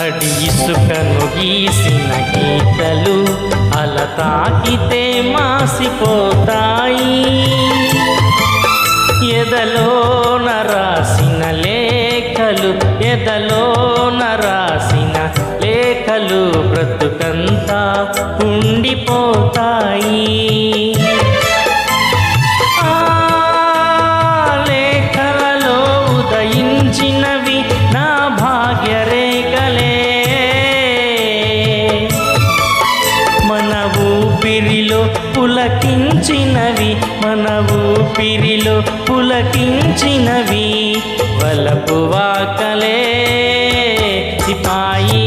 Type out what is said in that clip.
అడి ఇసుకను గీసిన గీతలు అల తాకితే మాసిపోతాయి. ఎదలోన రాసిన లేఖలు ఎదలోన రాసిన లేఖలు బ్రతుకంతా ఉండిపోతాయి. ఆ లేఖలలో ఉదయించినవి నా భాగ్యరేఖలే. మన ఊపిరిలో పులకించినవి మన ఊపిరిలో పులకించినవి వలపు వాకలే సిపాయి